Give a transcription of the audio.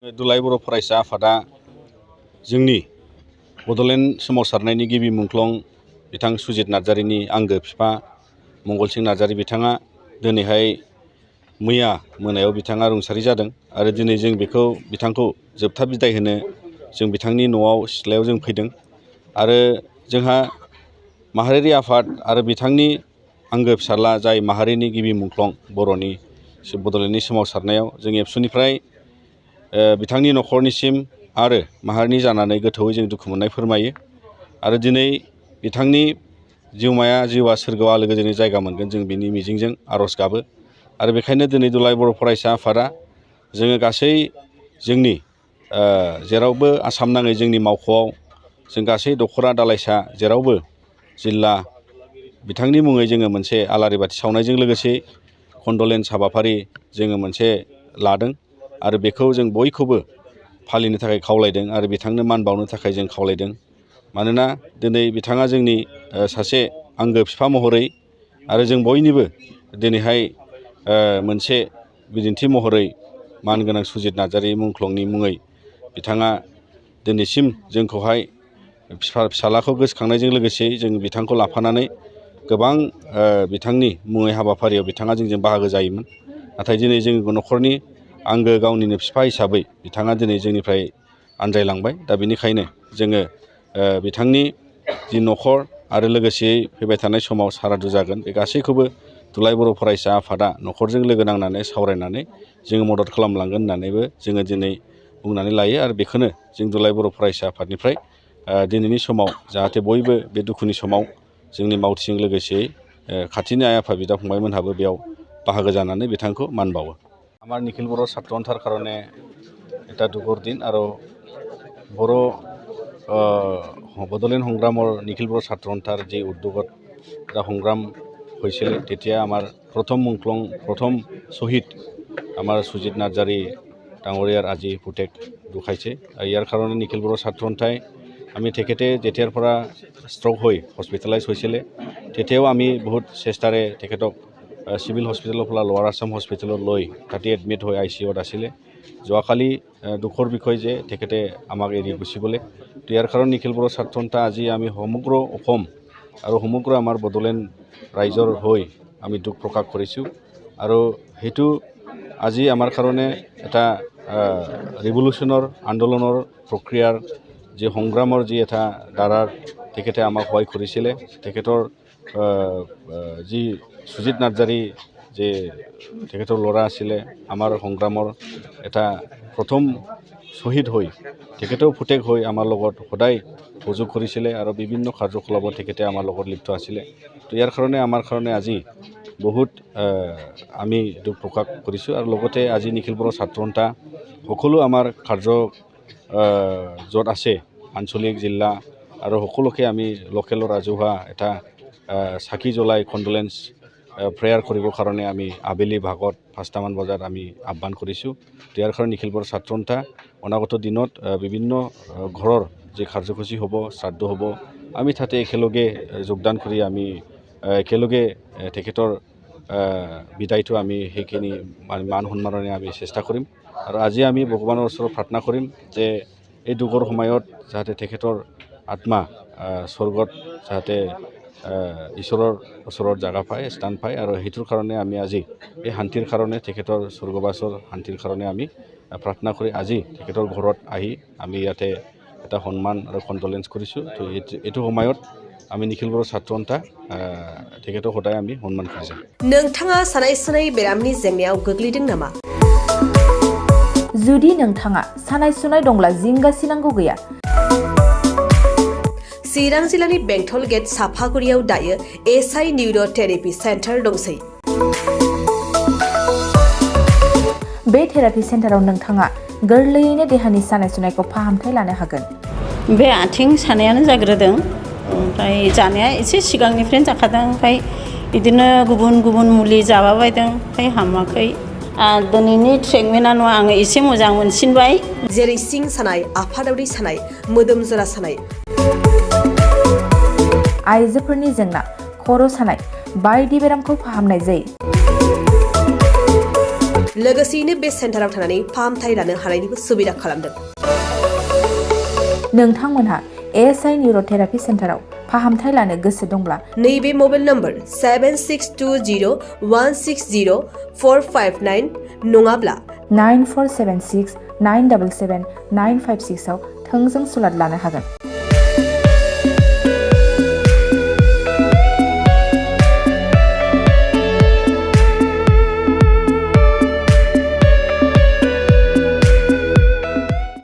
दुलाराय बर' फरायसा आफादा जोंनि बड'लेण्ड सोमावसारनायनि गिबि मुंख्लं बिथां सुजित नार्जारिनि आंगो बिफा मंगलसिं नार्जारि बिथाङा दिनैहाय मैया मोनायाव बिथाङा रुंसारि जादों आरो दिनै जों बिथांखौ जोबथा बिदाय होनो जों बिथांनि न'आव सिथ्लायाव जों फैदों आरो जोंहा माहारियारि आफाद आरो बिथांनि आंगो फिसाला जाय माहारिनि गिबि मुंख्लं बर'नि बड'लेण्डनि सोमावसारनायाव जों एबसुनिफ्राय बिथांनि न'खरनिसिम आरो माहारिनि जानानै गोथौयै जों दुखु मोननाय फोरमायो आरो दिनै बिथांनि जिउआ सोरगोआव आलो गोजोनै जायगा मोनगोन जों बिनि मिजिंजों आर'ज गाबो आरो बेखायनो दिनै दुलाराय बर' फरायसा आफादा जोङो गासै जोंनि जेरावबो आसाम नाङै जोंनि मावख'आव जों गासै दख'रा दालाइसा जेरावबो जिल्ला बिथांनि मुङै जोङो मोनसे आलारि बाथि सावनायजों लोगोसे कन्डलेन्स हाबाफारि जोङो मोनसे लादों आरो बेखौ जों बयखौबो फालिनो थाखाय खावलायदों आरो बिथांनो मान बावनो थाखाय जों खावलायदों मानोना दिनै बिथाङा जोंनि सासे आंगो बिफा महरै आरो जों बयनिबो दिनैहाय मोनसे बिदिन्थि महरै मानगोनां सुजित नार्जारि मुंख्लंनि मुङै बिथाङा दिनैसिम जोंखौहाय फिसालाखौ गोसोखांनायजों लोगोसे जों बिथांखौ लाफानानै गोबां बिथांनि मुङै हाबाफारियाव बिथाङा जोंजों बाहागो जायोमोन नाथाय दिनै जों न'खरनि आंगो गावनिनो बिफा हिसाबै बिथाङा दिनै जोंनिफ्राय आनज्रायलांबाय दा बेनिखायनो जोङो बिथांनि जि न'खर आरो लोगोसेयै फैबाय थानाय समाव सारादु जागोन बे गासैखौबो दुलाराय बर' फरायसा आफादा न'खरजों लोगो नांनानै सावरायनानै जोङो मदद खालामलांगोन होननानैबो जोङो दिनै बुंनानै लायो आरो बेखौनो जों दुलाराय बर' फरायसा आफादनिफ्राय दिनैनि समाव जाहाथे बयबो बे दुखुनि समाव जोंनि मावथिजों लोगोसेयै खाथिनि आइ आफा बिदा फंबायमोनहाबो बेयाव बाहागो जानानै बिथांखौ मान बावो। আমার নিখিল বড় ছাত্র সন্থার কারণে এটা দুখৰ দিন আৰু বড়োলেণ্ড সংগ্ৰামৰ নিখিল বড় ছাত্ৰ সন্থাৰ যি উদ্যোগত এটা সংগ্ৰাম হৈছিল তেতিয়া আমাৰ প্ৰথম শ্বহীদ আমাৰ সুজিত নাৰ্জাৰি ডাঙৰীয়াৰ আজি পুতেক ঢুকাইছে ইয়াৰ কাৰণে নিখিল বড় ছাত্ৰ সন্থাই আমি তেখেতে যেতিয়াৰ পৰা ষ্ট্ৰক হৈ হস্পিটেলাইজ হৈছিলে তেতিয়াও আমি বহুত চেষ্টাৰে তেখেতক চিভিল হস্পিটেলৰ পৰা লোৱাৰ আছাম হস্পিটেলত লৈ তাতে এডমিট হৈ ICUত আছিলে যোৱাকালি দুখৰ বিষয় যে তেখেতে আমাক এৰি গুচি গ'লে তো ইয়াৰ কাৰণে নিখিল বড় ছাত্ৰ সন্থা আজি আমি সমগ্ৰ অসম আৰু সমগ্ৰ আমাৰ বড়োলেণ্ড ৰাইজৰ হৈ আমি দুখ প্ৰকাশ কৰিছোঁ আৰু সেইটো আজি আমাৰ কাৰণে এটা ৰিভলিউচনৰ আন্দোলনৰ প্ৰক্ৰিয়াৰ যি সংগ্ৰামৰ যি এটা ধাৰাৰ তেখেতে আমাক সহায় কৰিছিলে তেখেতৰ যি সুজিত নাৰ্জাৰি যে তেখেতৰ ল'ৰা আছিলে আমাৰ সংগ্ৰামৰ এটা প্ৰথম শ্বহীদ হৈ তেখেতেও পুতেক হৈ আমাৰ লগত সদায় সহযোগ কৰিছিলে আৰু বিভিন্ন কাৰ্যকলাপত তেখেতে আমাৰ লগত লিপ্ত আছিলে তো ইয়াৰ কাৰণে আমাৰ কাৰণে আজি বহুত আমি দুখ প্ৰকাশ কৰিছোঁ আৰু লগতে আজি নিখিল বড় ছাত্ৰ সন্থা সকলো আমাৰ কাৰ্য য'ত আছে আঞ্চলিক জিলা আৰু সকলোকে আমি লোকেলৰ ৰাজহুৱা এটা চাকি জ্বলাই কণ্ডলেন্স প্ৰেয়াৰ কৰিবৰ কাৰণে আমি আবেলি ভাগত 5টামান বজাত আমি আহ্বান কৰিছোঁ ইয়াৰ কাৰণে নিখিল বড় ছাত্ৰ সন্থা অনাগত দিনত বিভিন্ন ঘৰৰ যে কাৰ্যসূচী হ'ব শ্ৰাদ্ধ হ'ব আমি তাতে একেলগে যোগদান কৰি আমি একেলগে তেখেতৰ বিদায়টো আমি সেইখিনি মান সন্মানৰে আমি চেষ্টা কৰিম আৰু আজি আমি ভগৱানৰ ওচৰত প্ৰাৰ্থনা কৰিম যে এই দুখৰ সময়ত যাতে তেখেতৰ আত্মা স্বৰ্গত যাতে ঈশ্বৰৰ ওচৰত জাগা পায় স্থান পায় আৰু সেইটোৰ কাৰণে আমি আজি এই শান্তিৰ কাৰণে তেখেতৰ স্বৰ্গবাসৰ শান্তিৰ কাৰণে আমি প্ৰাৰ্থনা কৰি আজি তেখেতৰ ঘৰত আহি আমি ইয়াতে এটা সন্মান আৰু কণ্ডলেন্স কৰিছোঁ তো এইটো সময়ত আমি নিখিল বড় ছাত্ৰ সন্থা তেখেতক সদায় আমি সন্মান কৰিছোঁ। नोंथाङा सानाय सुनाय बेरामनि जेंनायाव गोग्लैदों नामा? जुदि नोंथाङा सानाय सुनाय दंब्ला जिंगासिनांगौ गैया। चिरां जिल्लानि बेंटल गेट साफागुरियाव दायो SI निउर' थेरापि सेन्टार दंसै। बे थेरापि सेन्टाराव नोंथाङा गोरलैयैनो देहानि सानाय सुनायखौ फाहामथाय लानो हागोन। बे आथिं सानायानो जाग्रोदों ओमफ्राय जानाया एसे सिगांनिफ्रायनो जाखादों ओमफ्राय बिदिनो गुबुन मुलि जाबायदों ओमफ्राय हामाखै दिनैनि ट्रिटमेन्टआ नङा आङो एसे मोजां मोनसिनबाय जेरै सिं सानाय आफादावरि सानाय मोदोम जरा सानाय आइजोफोरनि जेंना खर' सानाय बायदि बेरामखौ फाहामनाय जायो। लोगोसेयैनो बे सेन्टाराव थानानै फाहामथाय लानो हानायनिबो सुबिदा खालामदों। नोंथांमोनहा ASI निउर'थेरापि सेन्टाराव फाहामथाय लानो गोसो दंब्ला नैबे मबाइल नम्बर 7620160459 नङाब्ला 9476977956 आव थोंजों सुलाद लानो हागोन।